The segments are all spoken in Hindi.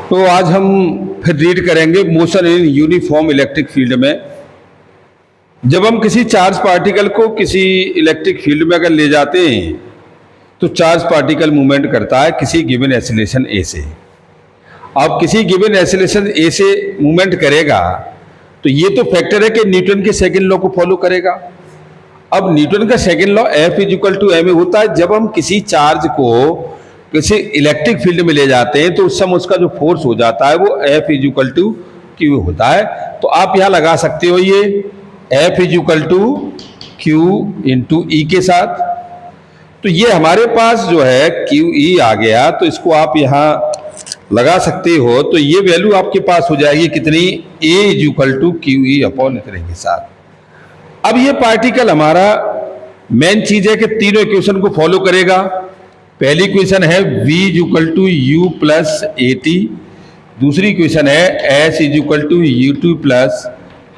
तो आज हम फिर रीड करेंगे motion in uniform electric field में। जब हम किसी चार्ज पार्टिकल को किसी इलेक्ट्रिक फील्ड में अगर ले जाते हैं तो चार्ज पार्टिकल मूवमेंट करता है किसी गिवन एक्सीलरेशन ए से। अब किसी गिवन एक्सीलरेशन ए से मूवमेंट करेगा तो ये तो फैक्टर है कि न्यूटन के सेकंड लॉ को फॉलो करेगा। अब न्यूटन का सेकंड लॉ F = ma होता है। जब हम किसी चार्ज को किसी इलेक्ट्रिक फील्ड में ले जाते हैं तो उस समय उसका जो फोर्स हो जाता है वो F = q होता है। तो आप यहां लगा सकते हो ये F = q × E के साथ। तो ये हमारे पास जो है QE आ गया, तो इसको आप यहां लगा सकते हो। तो ये वैल्यू आपके पास हो जाएगी कितनी, A = QE अपॉन इतने के साथ। अब ये पार्टिकल हमारा मेन चीज है कि तीनों इक्वेशन को फॉलो करेगा। पहली इक्वेशन है V = U + AT, दूसरी इक्वेशन है S = U2 +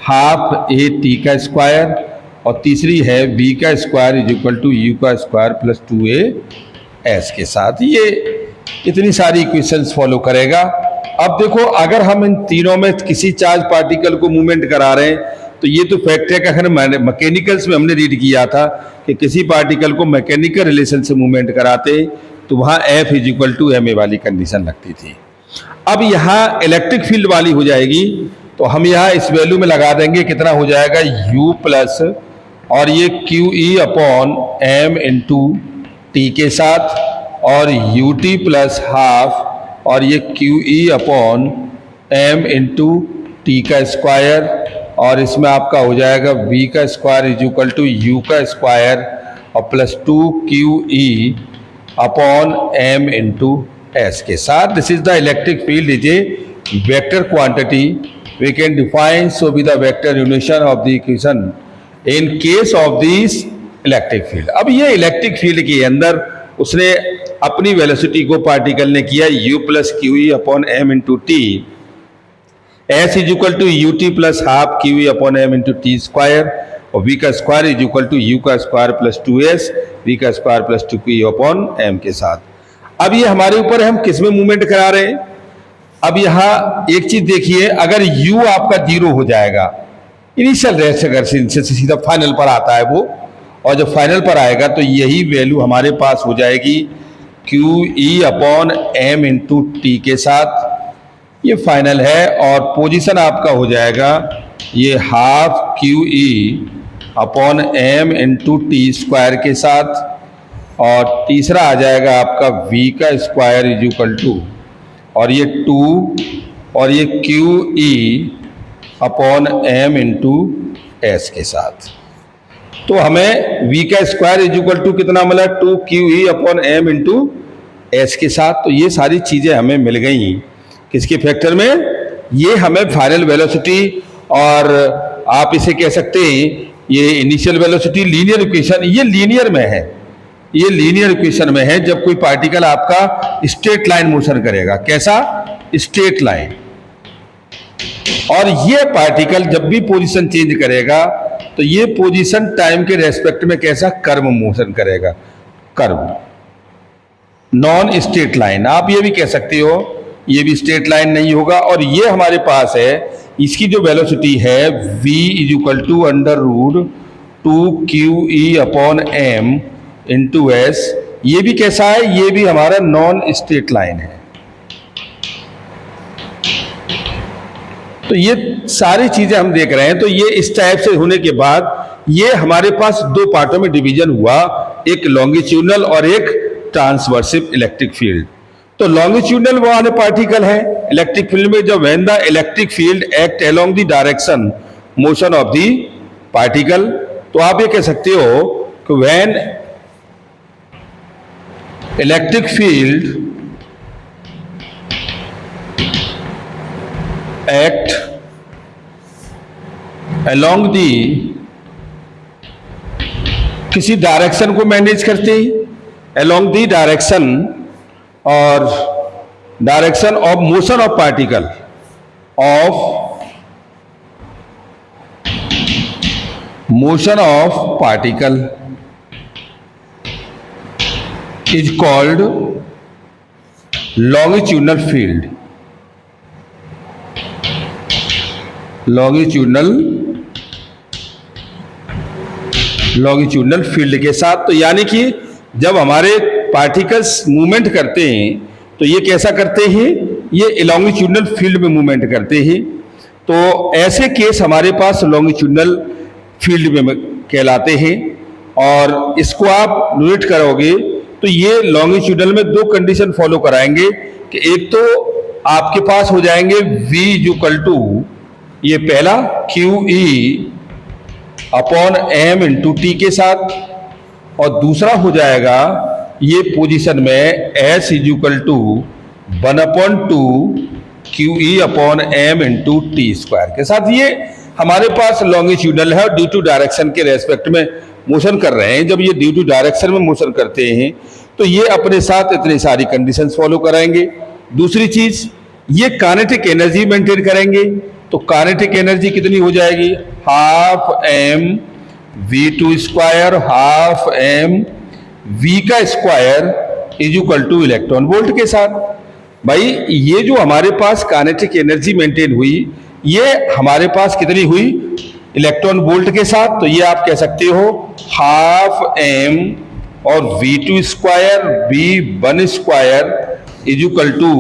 ½ AT², और तीसरी है V² = U² + 2AS के साथ। ये इतनी सारी इक्वेशंस फॉलो करेगा। अब देखो, अगर हम इन तीनों में किसी चार्ज पार्टिकल को मूवमेंट करा रहे हैं तो ये तो फैक्ट है कि अगर मैकेनिकल्स में हमने रीड किया था कि किसी पार्टिकल को मैकेनिकल रिलेशन से मूवमेंट कराते तो वहां F = ma वाली कंडीशन लगती थी। अब यहाँ इलेक्ट्रिक फील्ड वाली हो जाएगी तो हम यहाँ इस वैल्यू में लगा देंगे, कितना हो जाएगा U प्लस और ये QE अपॉन m × T के साथ, और UT + ½ और ये QE अपॉन m × T², और इसमें आपका हो जाएगा V² = U² और plus 2QE upon m × S के साथ। This is the electric field is a vector quantity we can define so be the vector यूनिशन of the equation in case of this electric field. अब ये इलेक्ट्रिक फील्ड के अंदर उसने अपनी वेलोसिटी को पार्टिकल ने किया U + QE upon m × T, S = UT + ½ QE upon m × T², और V² = U² + 2S V² + 2QE upon m के साथ। अब ये हमारे ऊपर है, हम किस में मूवमेंट करा रहे हैं। अब यहाँ एक चीज देखिए, अगर U आपका 0 हो जाएगा, इनिशियल रेस्ट अगर से सीधा फाइनल पर आता है वो, और जब फाइनल पर आएगा तो यही वैल्यू हमारे पास हो जाएगी QE अपॉन m × T के साथ। ये फाइनल है, और पोजीशन आपका हो जाएगा ये ½ QE अपॉन m × T² के साथ, और तीसरा आ जाएगा आपका V² = और ये 2 और ये QE अपॉन m × S के साथ। तो हमें V² = कितना मिला, 2QE अपॉन m × S के साथ। तो ये सारी चीजें हमें मिल गई किसके फैक्टर में, ये हमें फाइनल वेलोसिटी, और आप इसे कह सकते हैं ये इनिशियल वेलोसिटी लीनियर इक्वेशन, ये लीनियर में है, ये लीनियर इक्वेशन में है जब कोई पार्टिकल आपका स्ट्रेट लाइन मोशन करेगा। कैसा, स्ट्रेट लाइन। और ये पार्टिकल जब भी पोजीशन चेंज करेगा तो ये पोजीशन टाइम के रेस्पेक्ट में कैसा, कर्व मोशन करेगा, कर्व, नॉन स्ट्रेट लाइन। आप ये भी कह सकते हो ये भी स्ट्रेट लाइन नहीं होगा। और ये हमारे पास है, इसकी जो वेलोसिटी है V = √2QE upon m × S, ये भी कैसा है, ये भी हमारा नॉन स्ट्रेट लाइन है। तो ये सारी चीजें हम देख रहे हैं। तो ये इस टाइप से होने के बाद ये हमारे पास दो पार्टों में डिवीजन हुआ, एक लॉन्गिट्यूडनल और एक ट्रांसवर्सिव इलेक्ट्रिक फील्ड। तो लॉन्गिट्यूडनल वाले पार्टिकल है इलेक्ट्रिक फील्ड में, जब when the electric field act along the direction motion of the particle. तो आप ये कह सकते हो कि when electric field act along the, किसी डायरेक्शन को मैनेज करते ही अलोंग दी डायरेक्शन और direction of motion of particle, of motion of particle is called longitudinal field। Longitudinal field के साथ। तो यानी कि जब हमारे पार्टिकल्स मूवमेंट करते हैं तो ये कैसा करते हैं, ये लॉन्गिट्यूडनल फील्ड में मूवमेंट करते हैं। तो ऐसे केस हमारे पास लॉन्गिट्यूडनल फील्ड में कहलाते हैं। और इसको आप नोट करोगे तो ये लॉन्गिट्यूडनल में दो कंडीशन फॉलो कराएंगे कि एक तो आपके पास हो जाएंगे V इक्वल टू ये पहला QE upon M into T के साथ, और दूसरा हो जाएगा ये पोजीशन में S equal to 1/2 QE upon M into T square के साथ। ये हमारे पास लॉन्गिट्यूडनल है और ड्यू टू डायरेक्शन के रेस्पेक्ट में मोशन कर रहे हैं। जब ये ड्यू टू डायरेक्शन में मोशन करते हैं तो ये अपने साथ इतनी सारी कंडीशंस फॉलो कराएंगे। दूसरी चीज, ये काइनेटिक एनर्जी मेंटेन करेंगे। तो काइनेटिक एनर्जी कितनी हो जाएगी, half m v2 square half m v का square is equal to electron volt के साथ। भाई ये जो हमारे पास काइनेटिक एनर्जी मेंटेन हुई ये हमारे पास कितनी हुई, इलेक्ट्रॉन वोल्ट के साथ। तो ये आप कह सकते हो हाफ m और v2 square v1 square is equal to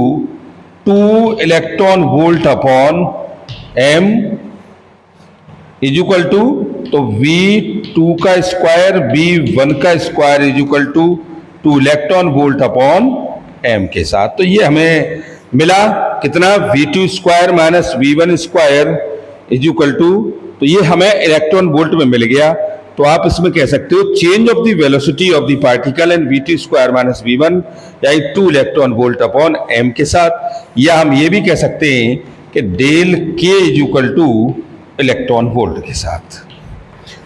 2 electron volt upon m is equal to, तो v2 का स्क्वायर v1 का square is equal to 2 electron volt upon m के साथ। तो ये हमें मिला कितना, v2 square minus v1 square is equal to, तो ये हमें इलेक्ट्रॉन वोल्ट में मिल गया। तो आप इसमें कह सकते हो change of the velocity of the particle and v2 square minus v1 या 2 इलेक्ट्रॉन वोल्ट अपॉन m के साथ। या हम ये भी कह सकते हैं कि del k is equal to electron volt के साथ।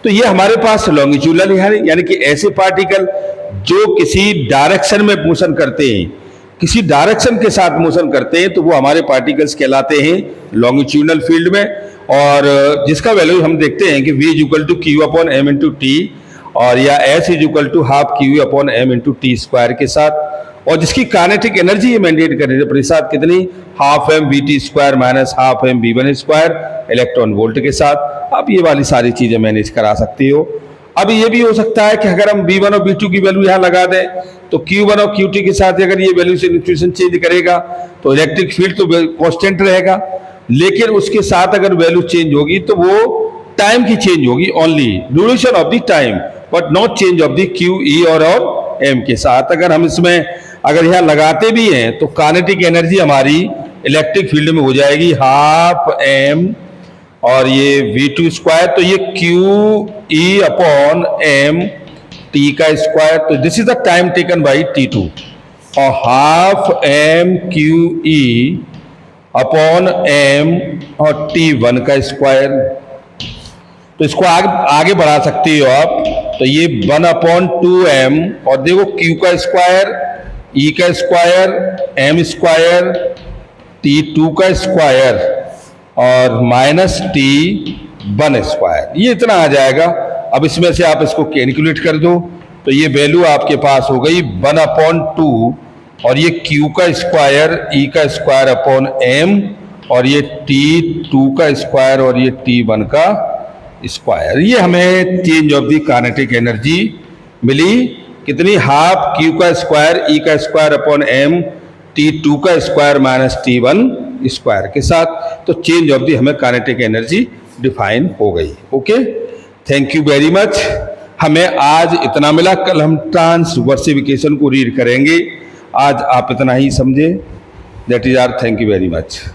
तो ये हमारे पास लॉन्गिट्यूडनल है, यानी कि ऐसे पार्टिकल जो किसी डायरेक्शन में मोशन करते हैं, किसी डायरेक्शन के साथ मोशन करते हैं, तो वो हमारे पार्टिकल्स कहलाते हैं लॉन्गिट्यूडनल फील्ड में। और जिसका वैल्यू हम देखते हैं कि v is equal to Q upon m into T, और या s is equal to half Q upon m into T square के साथ, और जिसकी काइनेटिक एनर्जी ये मेंटेन कर रही है अपने साथ कितनी, half m vt square minus half m v1 square electron volt के साथ। आप ये वाली सारी चीजें मैनेज करा सकते हो। अब ये भी हो सकता है कि अगर हम v1 और v2 की वैल्यू यहाँ लगा दें तो q1 और q2 के साथ अगर ये वैल्यू से इक्वेशन चेंज करेगा तो इलेक्ट्रिक फील्ड तो कांस्टेंट रहेगा, लेकिन उसके साथ अगर वैल्यू चेंज होगी तो वो टाइम की चेंज होगी, only duration of the time, but not change of the QE और m के साथ। अगर हम इसमें अगर यहाँ लगाते भी हैं तो काइनेटिक एनर्जी हमारी इलेक्ट्रिक फील्ड में हो जाएगी हाफ m और ये v2 स्क्वायर, तो ये QE अपॉन m t का स्क्वायर, तो this is the time taken by t2, और half m QE upon m और t1 का स्क्वायर। तो इसको आगे बढ़ा सकते हो आप, तो ये 1/2m और देखो q का स्क्वायर, e का स्क्वायर, m स्क्वायर, t2 का स्क्वायर और माइनस t1 स्क्वायर, ये इतना आ जाएगा। अब इसमें से आप इसको कैलकुलेट कर दो तो ये वैल्यू आपके पास हो गई 1/2 और ये q का स्क्वायर, e का स्क्वायर अपॉन m और ये t2 का स्क्वायर और ये t1 का स्क्वायर। ये हमें change of the kinetic energy मिली कितनी, हाफ q का स्क्वायर, e का स्क्वायर अपॉन m t2 का स्क्वायर माइनस t1 स्क्वायर के साथ। तो चेंज ऑफ द हमें काइनेटिक एनर्जी डिफाइन हो गई। Okay, thank you very much. हमें आज इतना मिला, कल हम ट्रांसवर्सिफिकेशन को रीड करेंगे। आज आप इतना ही समझे। That is R, thank you very much.